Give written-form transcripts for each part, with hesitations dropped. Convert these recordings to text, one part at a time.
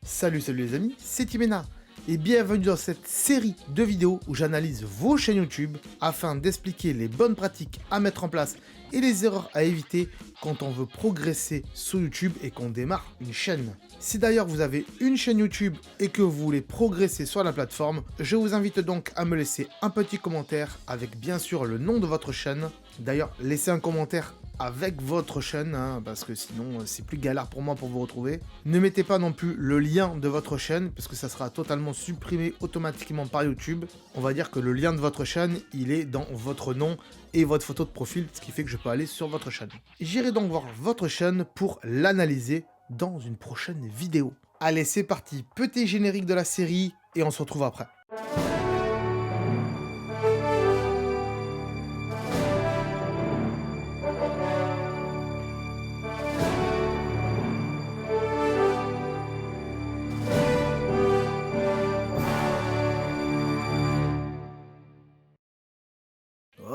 Salut les amis, c'est Timena et bienvenue dans cette série de vidéos où j'analyse vos chaînes YouTube afin d'expliquer les bonnes pratiques à mettre en place et les erreurs à éviter quand on veut progresser sur YouTube et qu'on démarre une chaîne. Si d'ailleurs vous avez une chaîne YouTube et que vous voulez progresser sur la plateforme, je vous invite donc à me laisser un petit commentaire avec bien sûr le nom de votre chaîne. D'ailleurs, laissez un commentaire avec votre chaîne, parce que sinon c'est plus galère pour moi pour vous retrouver. Ne mettez pas non plus le lien de votre chaîne, parce que ça sera totalement supprimé automatiquement par YouTube. On va dire que le lien de votre chaîne, il est dans votre nom et votre photo de profil, ce qui fait que je peux aller sur votre chaîne. J'irai donc voir votre chaîne pour l'analyser dans une prochaine vidéo. Allez, c'est parti, petit générique de la série, et on se retrouve après.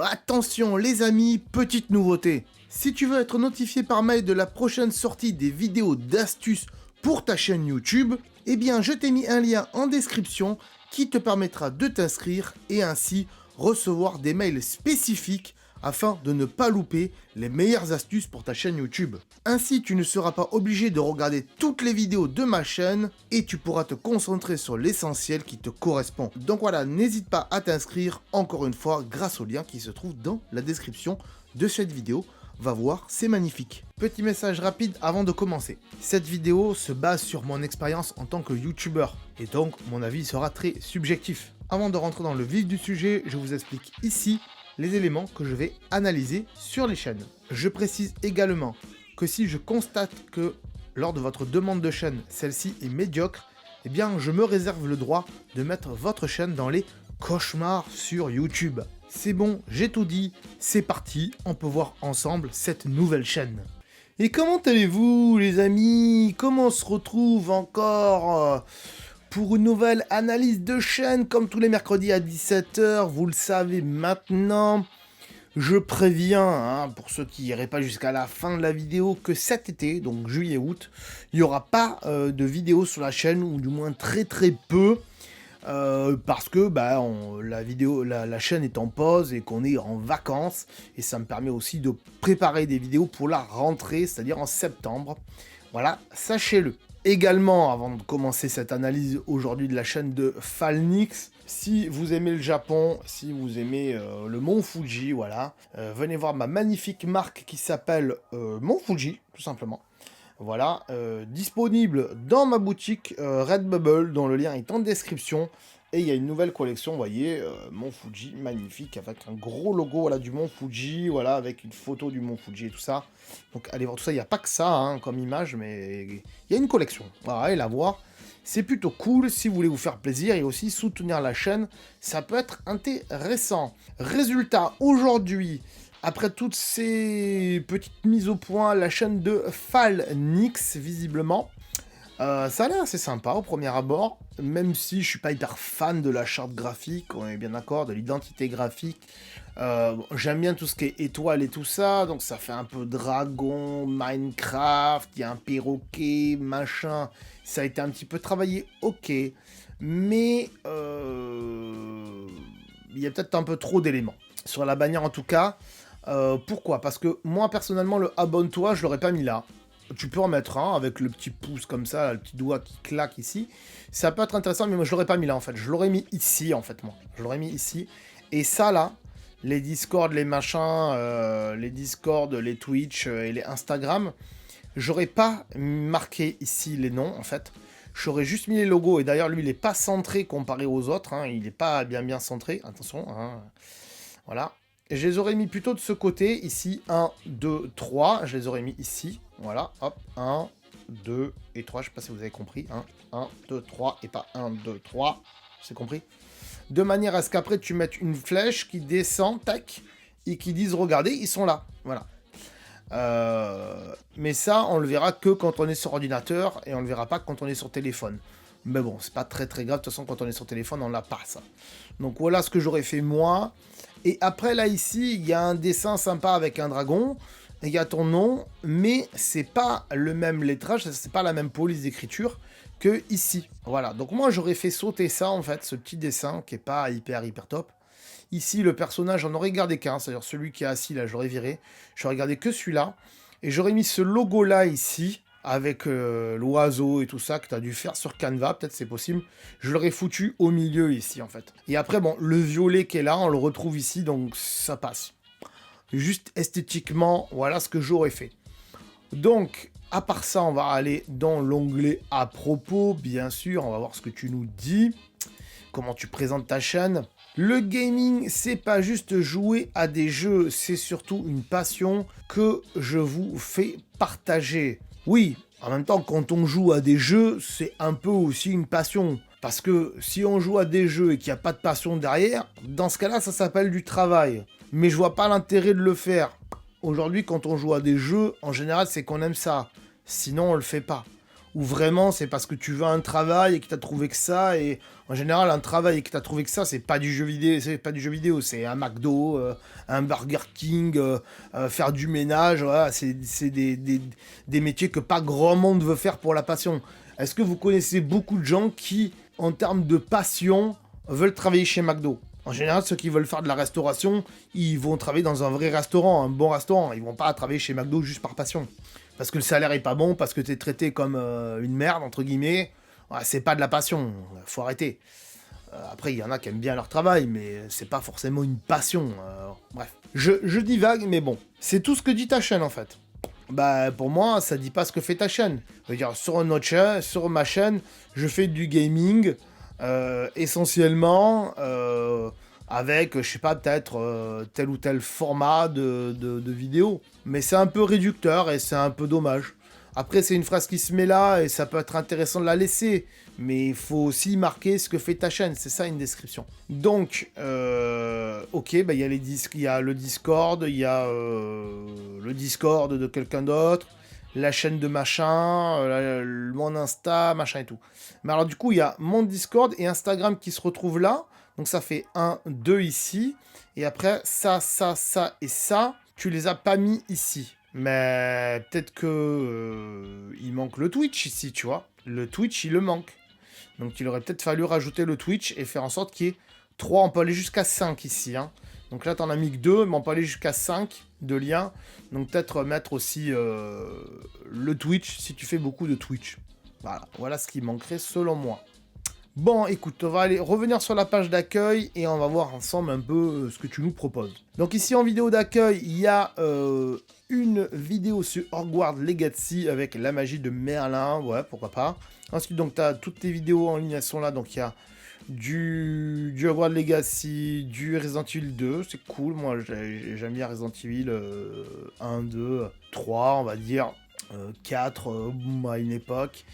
Attention les amis, petite nouveauté. Si tu veux être notifié par mail de la prochaine sortie des vidéos d'astuces pour ta chaîne YouTube, eh bien je t'ai mis un lien en description qui te permettra de t'inscrire et ainsi recevoir des mails spécifiques afin de ne pas louper les meilleures astuces pour ta chaîne YouTube. Ainsi, tu ne seras pas obligé de regarder toutes les vidéos de ma chaîne et tu pourras te concentrer sur l'essentiel qui te correspond. Donc voilà, n'hésite pas à t'inscrire encore une fois grâce au lien qui se trouve dans la description de cette vidéo. Va voir, c'est magnifique. Petit message rapide avant de commencer. Cette vidéo se base sur mon expérience en tant que YouTuber et donc mon avis sera très subjectif. Avant de rentrer dans le vif du sujet, je vous explique ici les éléments que je vais analyser sur les chaînes. Je précise également que si je constate que lors de votre demande de chaîne, celle-ci est médiocre, eh bien je me réserve le droit de mettre votre chaîne dans les cauchemars sur YouTube. C'est bon, j'ai tout dit, c'est parti, on peut voir ensemble cette nouvelle chaîne. Et comment allez-vous les amis? Comment on se retrouve encore pour une nouvelle analyse de chaîne, comme tous les mercredis à 17 h, vous le savez maintenant. Je préviens, pour ceux qui n'iraient pas jusqu'à la fin de la vidéo, que cet été, donc juillet-août, il n'y aura pas de vidéo sur la chaîne, ou du moins très peu, parce que la chaîne est en pause et qu'on est en vacances, et ça me permet aussi de préparer des vidéos pour la rentrée, c'est-à-dire en septembre. Voilà, sachez-le. Également, avant de commencer cette analyse aujourd'hui de la chaîne de Falnix, si vous aimez le Japon, si vous aimez le Mont Fuji, voilà, venez voir ma magnifique marque qui s'appelle Mont Fuji, tout simplement. Voilà, disponible dans ma boutique Redbubble, dont le lien est en description. Et il y a une nouvelle collection, vous voyez, Mont Fuji, magnifique, avec un gros logo voilà, du Mont Fuji, voilà, avec une photo du Mont Fuji et tout ça. Donc allez voir tout ça, il n'y a pas que ça comme image, mais il y a une collection. Voilà, allez la voir. C'est plutôt cool si vous voulez vous faire plaisir et aussi soutenir la chaîne, ça peut être intéressant. Résultat, aujourd'hui, après toutes ces petites mises au point, la chaîne de Falnix, visiblement, ça a l'air assez sympa au premier abord, même si je suis pas hyper fan de la charte graphique, on est bien d'accord, de l'identité graphique. J'aime bien tout ce qui est étoiles et tout ça, donc ça fait un peu dragon, Minecraft, il y a un perroquet, machin. Ça a été un petit peu travaillé, ok, mais il y a peut-être un peu trop d'éléments. Sur la bannière en tout cas, pourquoi? Parce que moi personnellement le abonne-toi, je l'aurais pas mis là. Tu peux en mettre un avec le petit pouce comme ça, là, le petit doigt qui claque ici. Ça peut être intéressant, mais moi je l'aurais pas mis là en fait. Je l'aurais mis ici en fait, moi. Je l'aurais mis ici. Et ça là, les Discord, les machins, les Discord, les Twitch et les Instagram, j'aurais pas marqué ici les noms en fait. J'aurais juste mis les logos. Et d'ailleurs, lui, il est pas centré comparé aux autres. Il est pas bien centré. Attention. Voilà. Et je les aurais mis plutôt de ce côté, ici, 1, 2, 3, je les aurais mis ici, voilà, hop, 1, 2 et 3, je sais pas si vous avez compris, 1, 2, 3, et pas 1, 2, 3, c'est compris? De manière à ce qu'après, tu mettes une flèche qui descend, tac, et qui dise, regardez, ils sont là, voilà. Mais ça, on le verra que quand on est sur ordinateur, et on le verra pas quand on est sur téléphone. Mais bon, c'est pas très grave, de toute façon, quand on est sur téléphone, on l'a pas, ça. Donc voilà ce que j'aurais fait moi. Et après, là, ici, il y a un dessin sympa avec un dragon. Il y a ton nom, mais c'est pas le même lettrage, c'est pas la même police d'écriture que ici. Voilà, donc moi j'aurais fait sauter ça en fait, ce petit dessin qui est pas hyper top. Ici, le personnage, j'en aurais gardé qu'un, c'est-à-dire celui qui est assis là, j'aurais viré. J'aurais gardé que celui-là. Et j'aurais mis ce logo-là ici, avec l'oiseau et tout ça, que tu as dû faire sur Canva, peut-être c'est possible. Je l'aurais foutu au milieu ici, en fait. Et après, bon, le violet qui est là, on le retrouve ici, donc ça passe. Juste esthétiquement, voilà ce que j'aurais fait. Donc, à part ça, on va aller dans l'onglet « À propos », bien sûr. On va voir ce que tu nous dis. Comment tu présentes ta chaîne. Le gaming, c'est pas juste jouer à des jeux, c'est surtout une passion que je vous fais partager. Oui, en même temps, quand on joue à des jeux, c'est un peu aussi une passion. Parce que si on joue à des jeux et qu'il n'y a pas de passion derrière, dans ce cas-là, ça s'appelle du travail. Mais je vois pas l'intérêt de le faire. Aujourd'hui, quand on joue à des jeux, en général, c'est qu'on aime ça. Sinon, on le fait pas. Ou vraiment, c'est parce que tu veux un travail et que tu as trouvé que ça, et en général, un travail et que tu as trouvé que ça, c'est pas du jeu vidéo, c'est un McDo, un Burger King, faire du ménage, voilà, c'est des métiers que pas grand monde veut faire pour la passion. Est-ce que vous connaissez beaucoup de gens qui, en termes de passion, veulent travailler chez McDo? En général, ceux qui veulent faire de la restauration, ils vont travailler dans un vrai restaurant, un bon restaurant. Ils vont pas travailler chez McDo juste par passion. Parce que le salaire est pas bon, parce que t'es traité comme une merde, entre guillemets. Ouais, c'est pas de la passion, faut arrêter. Après, il y en a qui aiment bien leur travail, mais c'est pas forcément une passion. Bref, je divague, mais bon. C'est tout ce que dit ta chaîne, en fait. Bah, pour moi, ça dit pas ce que fait ta chaîne. Je veux dire, sur ma chaîne, je fais du gaming, essentiellement, avec, je sais pas, peut-être tel ou tel format de vidéo. Mais c'est un peu réducteur et c'est un peu dommage. Après, c'est une phrase qui se met là et ça peut être intéressant de la laisser. Mais il faut aussi marquer ce que fait ta chaîne, c'est ça une description. Donc, ok, bah, y a il y a le Discord, il y a le Discord de quelqu'un d'autre, la chaîne de machin, mon Insta, machin et tout. Mais alors du coup, il y a mon Discord et Instagram qui se retrouvent là. Donc ça fait 1, 2 ici. Et après, ça et ça, tu les as pas mis ici. Mais peut-être que il manque le Twitch ici, tu vois. Le Twitch, il le manque. Donc il aurait peut-être fallu rajouter le Twitch et faire en sorte qu'il y ait 3, on peut aller jusqu'à 5 ici. Hein. Donc là, t'en as mis que 2, mais on peut aller jusqu'à 5 de liens. Donc peut-être mettre aussi le Twitch si tu fais beaucoup de Twitch. Voilà ce qui manquerait selon moi. Bon, écoute, on va aller revenir sur la page d'accueil et on va voir ensemble un peu ce que tu nous proposes. Donc ici en vidéo d'accueil, il y a une vidéo sur Hogwarts Legacy avec la magie de Merlin, ouais, pourquoi pas. Ensuite, donc, tu as toutes tes vidéos en ligne, elles sont là, donc il y a du Hogwarts Legacy, du Resident Evil 2, c'est cool, moi j'aime bien Resident Evil 1, 2, 3, on va dire, 4 à une époque.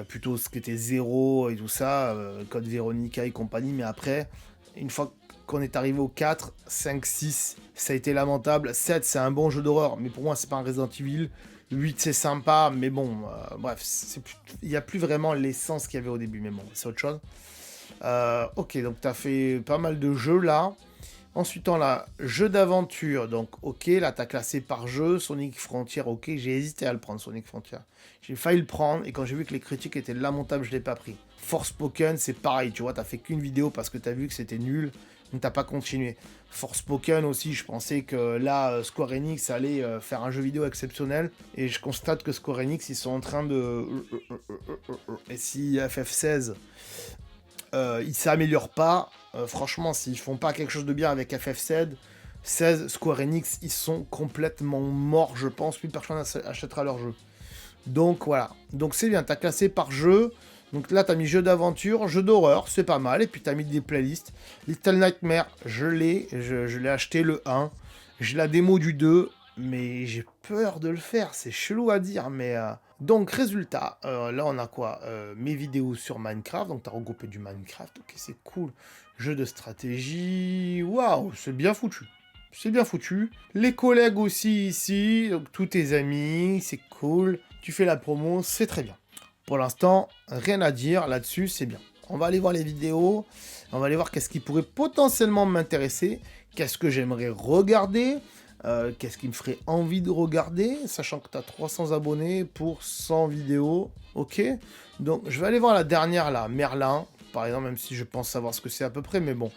Plutôt ce qui était 0 et tout ça, Code Veronica et compagnie, mais après, une fois qu'on est arrivé au 4, 5, 6, ça a été lamentable, 7 c'est un bon jeu d'horreur, mais pour moi c'est pas un Resident Evil, 8 c'est sympa, mais bon, bref, il n'y a plus vraiment l'essence qu'il y avait au début, mais bon, c'est autre chose. Ok, donc tu as fait pas mal de jeux là. Ensuite, on a jeu d'aventure, donc ok, là t'as classé par jeu, Sonic Frontier, ok, j'ai hésité à le prendre, Sonic Frontier. J'ai failli le prendre, et quand j'ai vu que les critiques étaient lamentables, je l'ai pas pris. Forspoken, c'est pareil, tu vois, t'as fait qu'une vidéo parce que t'as vu que c'était nul, donc t'as pas continué. Forspoken aussi, je pensais que là, Square Enix allait faire un jeu vidéo exceptionnel, et je constate que Square Enix, ils sont en train de... Et si FF16... ils s'améliorent pas. Franchement, s'ils font pas quelque chose de bien avec FF16, Square Enix, ils sont complètement morts, je pense. Plus personne achètera leur jeu. Donc voilà. Donc c'est bien, t'as classé par jeu. Donc là, t'as mis jeu d'aventure, jeu d'horreur, c'est pas mal. Et puis t'as mis des playlists. Little Nightmare, je l'ai acheté le 1. J'ai la démo du 2. Mais j'ai peur de le faire, c'est chelou à dire, mais... Donc, résultat, là on a quoi mes vidéos sur Minecraft, donc t'as regroupé du Minecraft, ok, c'est cool. Jeu de stratégie, waouh, c'est bien foutu. C'est bien foutu. Les collègues aussi ici, donc tous tes amis, c'est cool. Tu fais la promo, c'est très bien. Pour l'instant, rien à dire là-dessus, c'est bien. On va aller voir les vidéos, on va aller voir qu'est-ce qui pourrait potentiellement m'intéresser, qu'est-ce que j'aimerais regarder. Qu'est-ce qui me ferait envie de regarder, sachant que tu as 300 abonnés pour 100 vidéos. Ok, donc je vais aller voir la dernière là, Merlin, par exemple, même si je pense savoir ce que c'est à peu près, mais bon.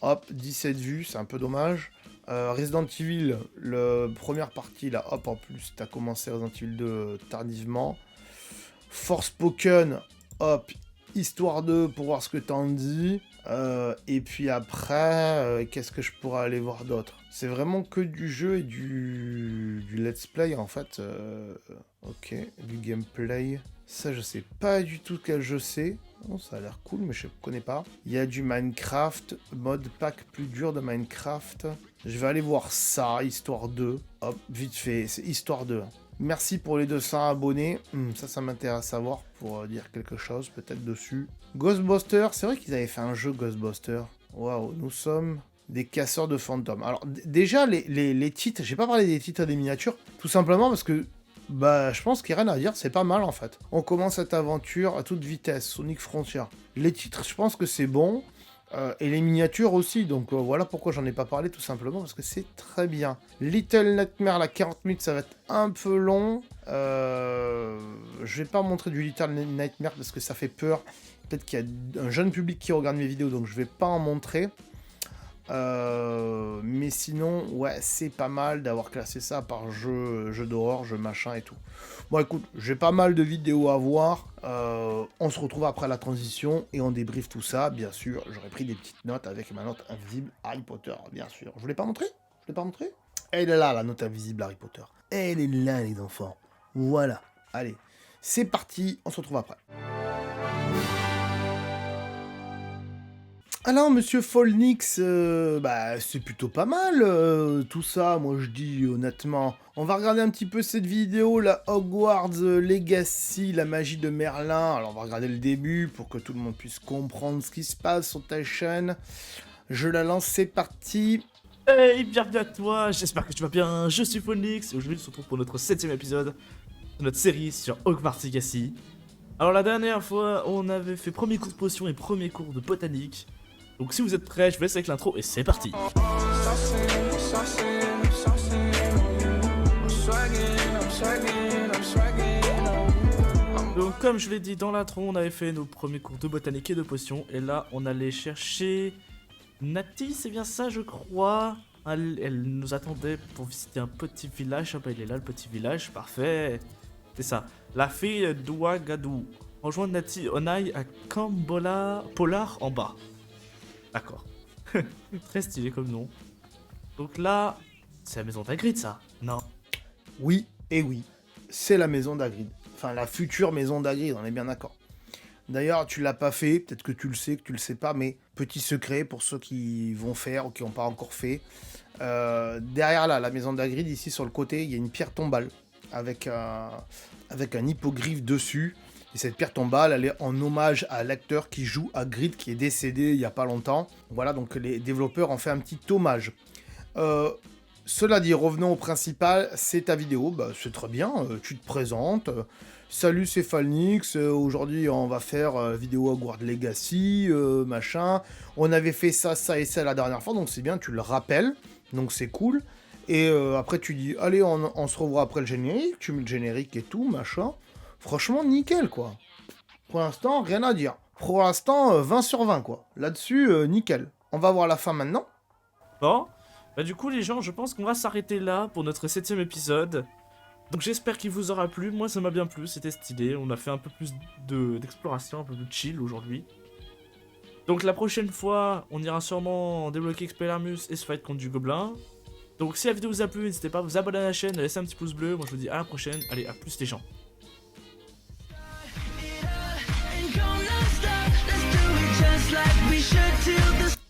Hop, 17 vues, c'est un peu dommage. Resident Evil, la première partie là, hop, en plus, tu as commencé Resident Evil 2 tardivement. Forspoken, hop, Histoire 2 pour voir ce que t'en dis. Et puis après, qu'est-ce que je pourrais aller voir d'autre? C'est vraiment que du jeu et du let's play en fait. Ok, du gameplay. Ça, je sais pas du tout quel jeu c'est. Oh, ça a l'air cool, mais je connais pas. Il y a du Minecraft, mode pack plus dur de Minecraft. Je vais aller voir ça, Histoire 2. Hop, vite fait, c'est Histoire 2. Merci pour les 200 abonnés. Ça m'intéresse à voir pour dire quelque chose peut-être dessus. Ghostbusters, c'est vrai qu'ils avaient fait un jeu Ghostbusters. Waouh, nous sommes des casseurs de fantômes. Alors déjà, les titres, j'ai pas parlé des titres et des miniatures, tout simplement parce que bah, je pense qu'il n'y a rien à dire, c'est pas mal en fait. On commence cette aventure à toute vitesse, Sonic Frontier. Les titres, je pense que c'est bon. Et les miniatures aussi, donc voilà pourquoi j'en ai pas parlé, tout simplement, parce que c'est très bien. Little Nightmare, la 40 minutes, ça va être un peu long. Je vais pas montrer du Little Nightmare parce que ça fait peur. Peut-être qu'il y a un jeune public qui regarde mes vidéos, donc je vais pas en montrer. Mais sinon, ouais, c'est pas mal d'avoir classé ça par jeu d'horreur, jeu machin et tout. Bon, écoute, j'ai pas mal de vidéos à voir. On se retrouve après la transition et on débriefe tout ça. Bien sûr, j'aurais pris des petites notes avec ma note invisible Harry Potter, bien sûr. Je vous l'ai pas montré? Je l'ai pas montré? Elle est là, la note invisible Harry Potter. Elle est là, les enfants. Voilà. Allez, c'est parti. On se retrouve après. Alors, monsieur Folnix, bah, c'est plutôt pas mal, tout ça, moi je dis honnêtement. On va regarder un petit peu cette vidéo, la Hogwarts Legacy, la magie de Merlin. Alors, on va regarder le début pour que tout le monde puisse comprendre ce qui se passe sur ta chaîne. Je la lance, c'est parti. Hey, bienvenue à toi, j'espère que tu vas bien, je suis Folnix, et aujourd'hui on se retrouve pour notre 7ème épisode de notre série sur Hogwarts Legacy. Alors la dernière fois, on avait fait premier cours de potion et premier cours de botanique. Donc si vous êtes prêts, je vous laisse avec l'intro et c'est parti. Donc comme je l'ai dit dans l'intro, on avait fait nos premiers cours de botanique et de potion. Et là, on allait chercher Natty, c'est bien ça je crois. Elle nous attendait pour visiter un petit village. Ah bah il est là le petit village, parfait. C'est ça, la fille d'Ouagadou. Rejoindre Natty Onai à Kambola Polar en bas. D'accord. Très stylé comme nom. Donc là, c'est la maison d'Hagrid, ça? Non. Oui, et oui, c'est la maison d'Hagrid. Enfin, la future maison d'Hagrid, on est bien d'accord. D'ailleurs, tu l'as pas fait, peut-être que tu le sais, que tu le sais pas, mais petit secret pour ceux qui vont faire ou qui n'ont pas encore fait. Derrière là, la maison d'Hagrid, ici sur le côté, il y a une pierre tombale avec un hippogriffe dessus. Et cette pierre tombale, elle est en hommage à l'acteur qui joue Hagrid, qui est décédé il y a pas longtemps. Voilà, donc les développeurs ont fait un petit hommage. Cela dit, revenons au principal, c'est ta vidéo, bah, c'est très bien, tu te présentes. Salut, c'est Folnix, aujourd'hui on va faire vidéo Hogwarts Legacy, machin. On avait fait ça, ça et ça la dernière fois, donc c'est bien, tu le rappelles, donc c'est cool. Et après tu dis, allez, on se revoit après le générique, tu mets le générique et tout, machin. Franchement, nickel, quoi. Pour l'instant, rien à dire. Pour l'instant, 20 sur 20, quoi. Là-dessus, nickel. On va voir la fin maintenant. Bon, bah du coup les gens, je pense qu'on va s'arrêter là pour notre 7ème épisode. Donc j'espère qu'il vous aura plu, moi ça m'a bien plu, c'était stylé. On a fait un peu plus d'exploration, un peu plus chill aujourd'hui. Donc la prochaine fois, on ira sûrement débloquer Expelliarmus et se fight contre du gobelin. Donc si la vidéo vous a plu, n'hésitez pas à vous abonner à la chaîne, à laisser un petit pouce bleu. Moi je vous dis à la prochaine, allez à plus les gens.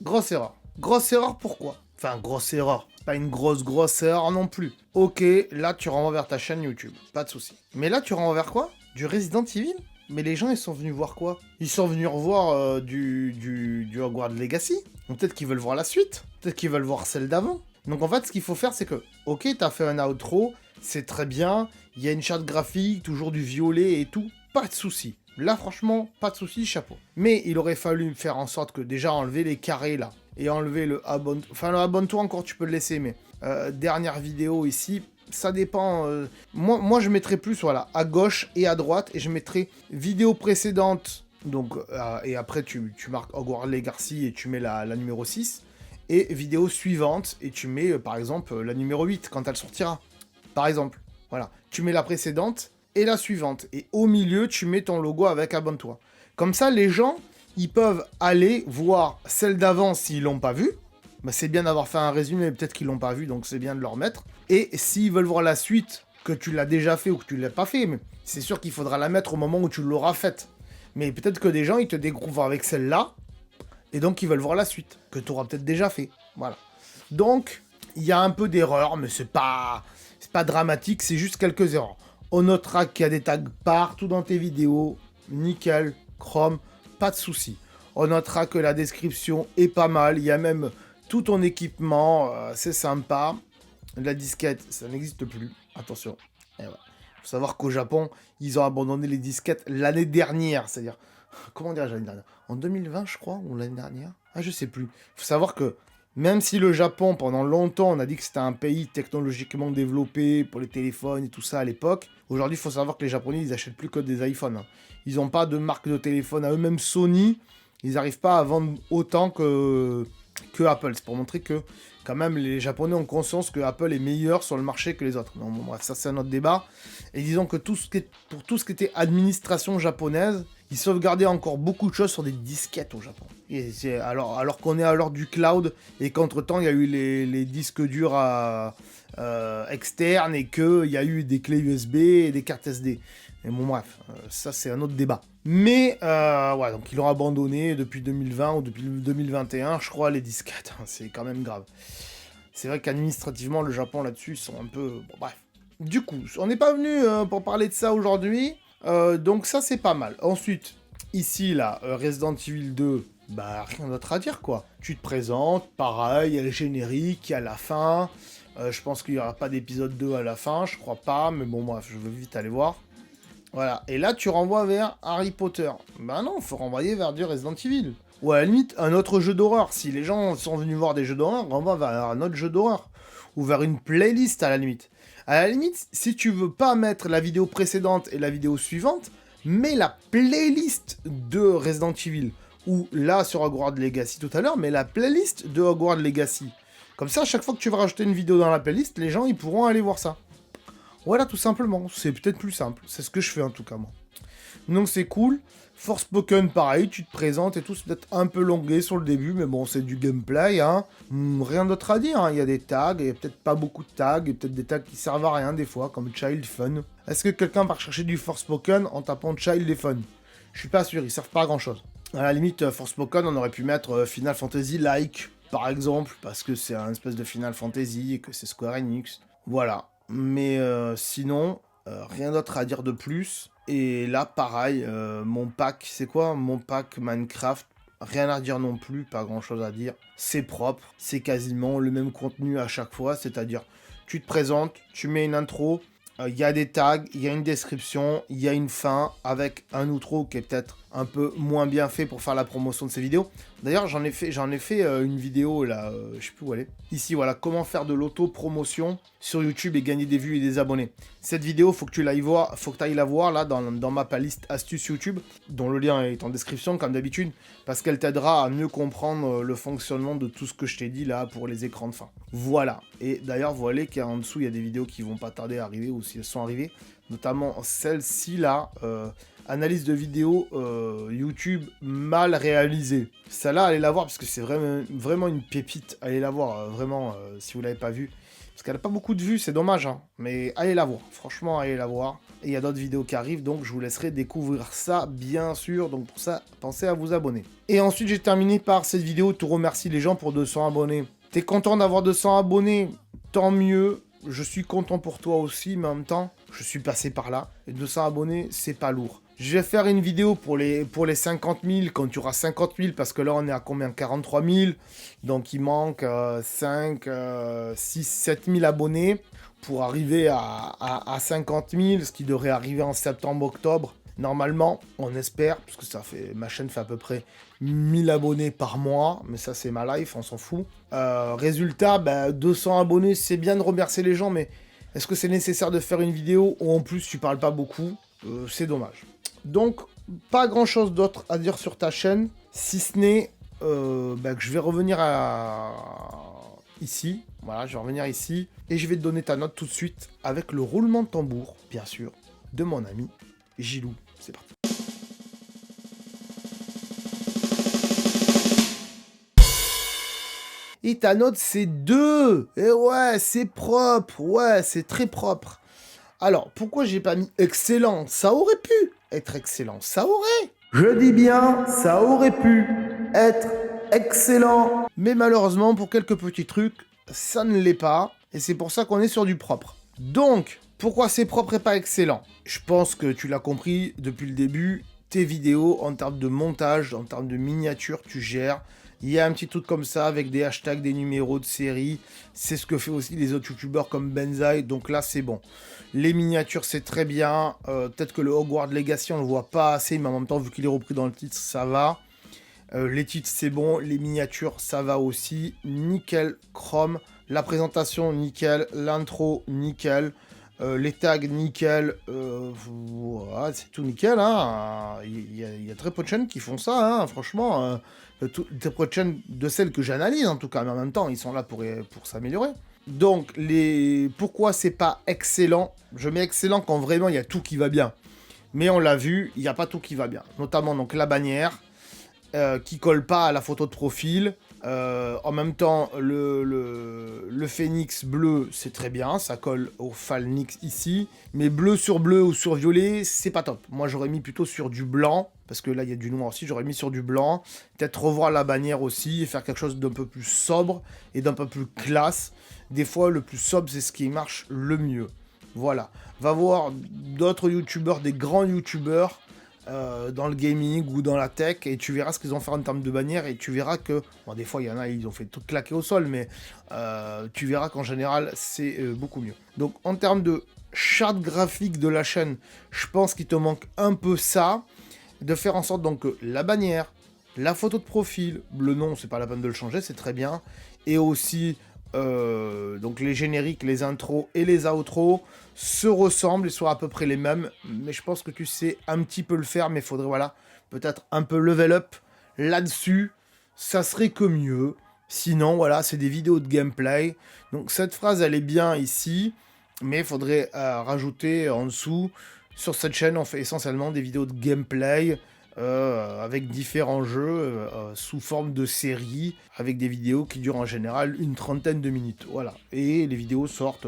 Grosse erreur. Grosse erreur, pourquoi? Enfin, grosse erreur. Pas une grosse erreur non plus. Ok, là, tu renvoies vers ta chaîne YouTube. Pas de souci. Mais là, tu renvoies vers quoi? Du Resident Evil? Mais les gens, ils sont venus voir quoi? Ils sont venus revoir du Hogwarts Legacy. Donc peut-être qu'ils veulent voir la suite. Peut-être qu'ils veulent voir celle d'avant. Donc en fait, ce qu'il faut faire, c'est que, ok, t'as fait un outro, c'est très bien. Il y a une charte graphique, toujours du violet et tout. Pas de souci. Là, franchement, pas de soucis, chapeau. Mais il aurait fallu faire en sorte que déjà enlever les carrés là, et enlever le abonne... Enfin, le abonne-toi encore, tu peux le laisser, mais dernière vidéo ici. Ça dépend. Moi, je mettrais plus, voilà, à gauche et à droite. Et je mettrais vidéo précédente. Donc, et après, tu marques Hogwarts Legacy et tu mets la numéro 6. Et vidéo suivante. Et tu mets, par exemple, la numéro 8 quand elle sortira. Par exemple. Voilà. Tu mets la précédente et la suivante. Et au milieu, tu mets ton logo avec Abonne-toi. Comme ça, les gens, ils peuvent aller voir celle d'avant s'ils l'ont pas vue. Bah, c'est bien d'avoir fait un résumé, peut-être qu'ils l'ont pas vu, donc c'est bien de le remettre. Et s'ils veulent voir la suite, que tu l'as déjà fait ou que tu l'as pas fait, mais c'est sûr qu'il faudra la mettre au moment où tu l'auras faite. Mais peut-être que des gens, ils te découvrent avec celle-là, et donc ils veulent voir la suite, que tu auras peut-être déjà fait. Voilà. Donc, il y a un peu d'erreurs, mais c'est pas dramatique, c'est juste quelques erreurs. On notera qu'il y a des tags partout dans tes vidéos, nickel, Chrome, pas de souci. On notera que la description est pas mal, il y a même tout ton équipement, c'est sympa. La disquette, ça n'existe plus, attention. Et ouais. Faut savoir qu'au Japon, ils ont abandonné les disquettes l'année dernière, c'est-à-dire, comment dire l'année dernière, en 2020 je crois, ou l'année dernière, je sais plus. Faut savoir que même si le Japon, pendant longtemps, on a dit que c'était un pays technologiquement développé pour les téléphones et tout ça à l'époque, aujourd'hui, il faut savoir que les Japonais, ils achètent plus que des iPhones. Hein. Ils n'ont pas de marque de téléphone à eux-mêmes. Sony, ils n'arrivent pas à vendre autant que Apple. C'est pour montrer que, quand même, les Japonais ont conscience que Apple est meilleur sur le marché que les autres. Non, bon, bref, ça, c'est un autre débat. Et disons que pour tout ce qui était administration japonaise, ils sauvegardaient encore beaucoup de choses sur des disquettes au Japon. Et alors qu'on est à l'heure du cloud et qu'entre-temps, il y a eu les disques durs externes et qu'il y a eu des clés USB et des cartes SD. Mais bon, bref, ça, c'est un autre débat. Mais, ouais, donc ils l'ont abandonné depuis 2020 ou depuis 2021, je crois, les disquettes. C'est quand même grave. C'est vrai qu'administrativement, le Japon, là-dessus, ils sont un peu... Bon, bref. Du coup, on n'est pas venu pour parler de ça aujourd'hui. Donc ça, c'est pas mal. Ensuite, ici, là, Resident Evil 2, bah, rien d'autre à dire, quoi. Tu te présentes, pareil, il y a le générique, il y a la fin. Je pense qu'il n'y aura pas d'épisode 2 à la fin, je crois pas, mais bon, bref, je veux vite aller voir. Voilà, et là, tu renvoies vers Harry Potter. Bah non, faut renvoyer vers du Resident Evil. Ou à la limite, un autre jeu d'horreur. Si les gens sont venus voir des jeux d'horreur, renvoie vers un autre jeu d'horreur. Ou vers une playlist, à la limite. À la limite, si tu veux pas mettre la vidéo précédente et la vidéo suivante, mets la playlist de Resident Evil. Ou là, sur Hogwarts Legacy tout à l'heure, mets la playlist de Hogwarts Legacy. Comme ça, à chaque fois que tu vas rajouter une vidéo dans la playlist, les gens, ils pourront aller voir ça. Voilà, tout simplement. C'est peut-être plus simple. C'est ce que je fais, en tout cas, moi. Donc, c'est cool. Forspoken, pareil, tu te présentes et tout. C'est peut-être un peu longué sur le début, mais bon, c'est du gameplay, hein. Rien d'autre à dire, hein. Il y a des tags, il y a peut-être pas beaucoup de tags, et peut-être des tags qui servent à rien, des fois, comme Child Fun. Est-ce que quelqu'un va rechercher du Forspoken en tapant Child et Fun? Je suis pas sûr, ils servent pas à grand-chose. À la limite, Forspoken, on aurait pu mettre Final Fantasy-like, par exemple, parce que c'est un espèce de Final Fantasy et que c'est Square Enix. Voilà. Mais sinon, rien d'autre à dire de plus. Et là, pareil, mon pack, c'est quoi? Mon pack Minecraft, rien à dire non plus, pas grand chose à dire. C'est propre, c'est quasiment le même contenu à chaque fois, c'est-à-dire, tu te présentes, tu mets une intro, il y a des tags, il y a une description, il y a une fin, avec un outro qui est peut-être un peu moins bien fait pour faire la promotion de ces vidéos. D'ailleurs, j'en ai fait une vidéo, là, je sais plus où elle est. Ici, voilà, comment faire de l'auto-promotion sur YouTube et gagner des vues et des abonnés. Cette vidéo, faut que tu ailles la voir, là, dans ma playlist astuces YouTube, dont le lien est en description, comme d'habitude, parce qu'elle t'aidera à mieux comprendre le fonctionnement de tout ce que je t'ai dit, là, pour les écrans de fin. Voilà. Et d'ailleurs, vous voyez qu'en dessous, il y a des vidéos qui vont pas tarder à arriver, ou si elles sont arrivées, notamment celle-ci, là, analyse de vidéos YouTube mal réalisée. Celle-là, allez la voir parce que c'est vraiment une pépite. Allez la voir, vraiment, si vous l'avez pas vue. Parce qu'elle n'a pas beaucoup de vues, c'est dommage, hein. Mais allez la voir, franchement, allez la voir. Et il y a d'autres vidéos qui arrivent, donc je vous laisserai découvrir ça, bien sûr. Donc pour ça, pensez à vous abonner. Et ensuite, j'ai terminé par cette vidéo. Te remercie les gens pour 200 abonnés. T'es content d'avoir 200 abonnés? Tant mieux. Je suis content pour toi aussi, mais en même temps, je suis passé par là. Et 200 abonnés, c'est pas lourd. Je vais faire une vidéo pour les 50 000, quand tu auras 50 000, parce que là, on est à combien? 43 000. Donc, il manque 5, 6, 7 000 abonnés pour arriver à 50 000, ce qui devrait arriver en septembre-octobre. Normalement, on espère, parce que ma chaîne fait à peu près 1000 abonnés par mois, mais ça c'est ma life, on s'en fout. Résultat, 200 abonnés, c'est bien de remercier les gens, mais est-ce que c'est nécessaire de faire une vidéo où en plus tu parles pas beaucoup? C'est dommage. Donc, pas grand chose d'autre à dire sur ta chaîne, si ce n'est que je vais revenir ici. Voilà, je vais revenir ici, et je vais te donner ta note tout de suite, avec le roulement de tambour, bien sûr, de mon ami Gilou. C'est parti. Et ta note, c'est 2. Et ouais, c'est propre. Ouais, c'est très propre. Alors, pourquoi j'ai pas mis excellent? Ça aurait pu être excellent. Ça aurait. Je dis bien, ça aurait pu être excellent. Mais malheureusement, pour quelques petits trucs, ça ne l'est pas. Et c'est pour ça qu'on est sur du propre. Donc, pourquoi c'est propre et pas excellent? Je pense que tu l'as compris depuis le début. Tes vidéos, en termes de montage, en termes de miniature, tu gères. Il y a un petit truc comme ça avec des hashtags, des numéros de série. C'est ce que fait aussi les autres youtubeurs comme Benzaï. Donc là, c'est bon. Les miniatures, c'est très bien. Peut-être que le Hogwarts Legacy, on le voit pas assez. Mais en même temps, vu qu'il est repris dans le titre, ça va. Les titres, c'est bon. Les miniatures, ça va aussi. Nickel, Chrome. La présentation, nickel. L'intro, nickel. Les tags, nickel. Voilà, c'est tout nickel. Hein. Il y a très peu de chaînes qui font ça. Hein. Franchement, très peu de chaînes de celles que j'analyse en tout cas. Mais en même temps, ils sont là pour s'améliorer. Donc, pourquoi c'est pas excellent? Je mets excellent quand vraiment il y a tout qui va bien. Mais on l'a vu, il n'y a pas tout qui va bien. Notamment donc la bannière. Qui colle pas à la photo de profil. En même temps, le phénix bleu, c'est très bien, ça colle au phalnix ici. Mais bleu ou sur violet, c'est pas top. Moi, j'aurais mis plutôt sur du blanc, parce que là, il y a du noir aussi, j'aurais mis sur du blanc. Peut-être revoir la bannière aussi, et faire quelque chose d'un peu plus sobre, et d'un peu plus classe. Des fois, le plus sobre, c'est ce qui marche le mieux. Voilà. Va voir d'autres youtubeurs, des grands youtubeurs, dans le gaming ou dans la tech, et tu verras ce qu'ils ont fait en termes de bannière, et tu verras que, bon, des fois il y en a, ils ont fait tout claquer au sol, mais tu verras qu'en général c'est beaucoup mieux. Donc en termes de charte graphique de la chaîne, je pense qu'il te manque un peu ça, de faire en sorte donc que la bannière, la photo de profil, le nom c'est pas la peine de le changer, c'est très bien, et aussi donc les génériques, les intros et les outros se ressemblent et soient à peu près les mêmes, mais je pense que tu sais un petit peu le faire, mais il faudrait voilà, peut-être un peu level up là-dessus, ça serait que mieux. Sinon voilà, c'est des vidéos de gameplay, donc cette phrase elle est bien ici, mais il faudrait rajouter en dessous. Sur cette chaîne on fait essentiellement des vidéos de gameplay, avec différents jeux sous forme de séries, avec des vidéos qui durent en général une trentaine de minutes. Voilà. Et les vidéos sortent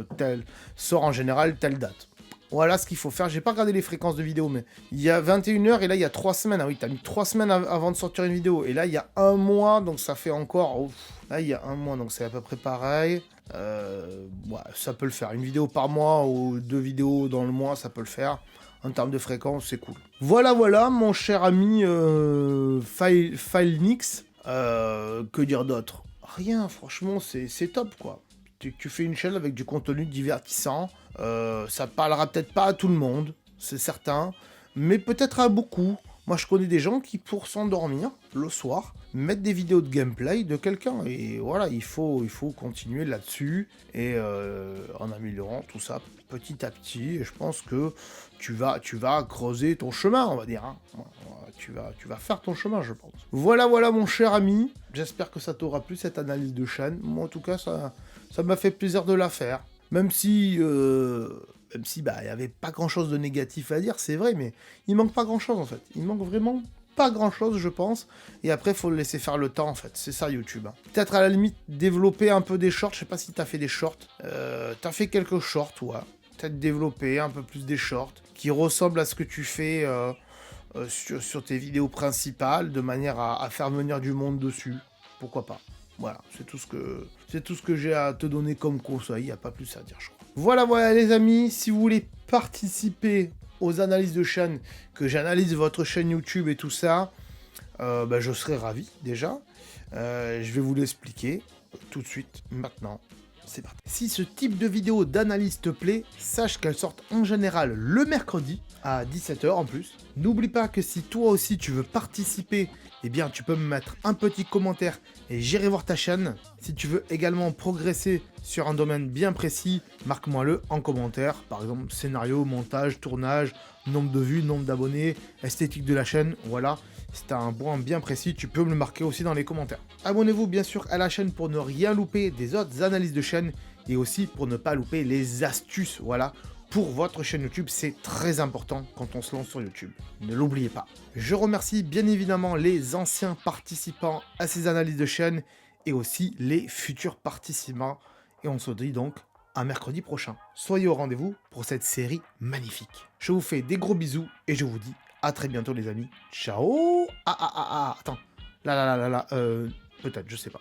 en général telle date. Voilà ce qu'il faut faire. J'ai pas regardé les fréquences de vidéos, mais il y a 21h et là il y a 3 semaines. Ah oui, t'as mis 3 semaines avant de sortir une vidéo. Et là il y a un mois, donc ça fait encore... Ouf. Là il y a un mois, donc c'est à peu près pareil. Ouais, ça peut le faire. Une vidéo par mois ou 2 vidéos dans le mois, ça peut le faire. En termes de fréquence, c'est cool. Voilà, mon cher ami Phalnix. Que dire d'autre? Rien, franchement, c'est top, quoi. Tu fais une chaîne avec du contenu divertissant. Ça parlera peut-être pas à tout le monde, c'est certain. Mais peut-être à beaucoup. Moi, je connais des gens qui, pour s'endormir le soir, mettent des vidéos de gameplay de quelqu'un. Et voilà, il faut continuer là-dessus. Et en améliorant tout ça petit à petit. Et je pense que tu vas creuser ton chemin, on va dire. Hein. Tu vas faire ton chemin, je pense. Voilà, mon cher ami. J'espère que ça t'aura plu, cette analyse de chaîne. Moi, en tout cas, ça m'a fait plaisir de la faire. Même si il y avait pas grand chose de négatif à dire, c'est vrai, mais il manque pas grand chose en fait. Il manque vraiment pas grand chose, je pense. Et après, il faut le laisser faire le temps en fait. C'est ça YouTube. Hein. Peut-être à la limite développer un peu des shorts. Je sais pas si t'as fait des shorts. T'as fait quelques shorts, ouais. Peut-être développer un peu plus des shorts qui ressemblent à ce que tu fais sur tes vidéos principales, de manière à faire venir du monde dessus. Pourquoi pas. Voilà, c'est tout ce que j'ai à te donner comme conseil, il n'y a pas plus à dire, je crois. Voilà les amis, si vous voulez participer aux analyses de chaîne, que j'analyse votre chaîne YouTube et tout ça, je serai ravi déjà. Je vais vous l'expliquer tout de suite, maintenant. c'est parti. Si ce type de vidéo d'analyse te plaît, sache qu'elles sortent en général le mercredi à 17 h en plus. N'oublie pas que si toi aussi tu veux participer, eh bien tu peux me mettre un petit commentaire et j'irai voir ta chaîne. Si tu veux également progresser sur un domaine bien précis, marque-moi-le en commentaire. Par exemple, scénario, montage, tournage, nombre de vues, nombre d'abonnés, esthétique de la chaîne, voilà. Si tu as un point bien précis, tu peux me le marquer aussi dans les commentaires. Abonnez-vous bien sûr à la chaîne pour ne rien louper des autres analyses de chaîne et aussi pour ne pas louper les astuces, voilà. Pour votre chaîne YouTube, c'est très important quand on se lance sur YouTube. Ne l'oubliez pas. Je remercie bien évidemment les anciens participants à ces analyses de chaîne et aussi les futurs participants. Et on se dit donc à mercredi prochain. Soyez au rendez-vous pour cette série magnifique. Je vous fais des gros bisous et je vous dis à très bientôt les amis. Ciao. Attends. Là, peut-être, je sais pas.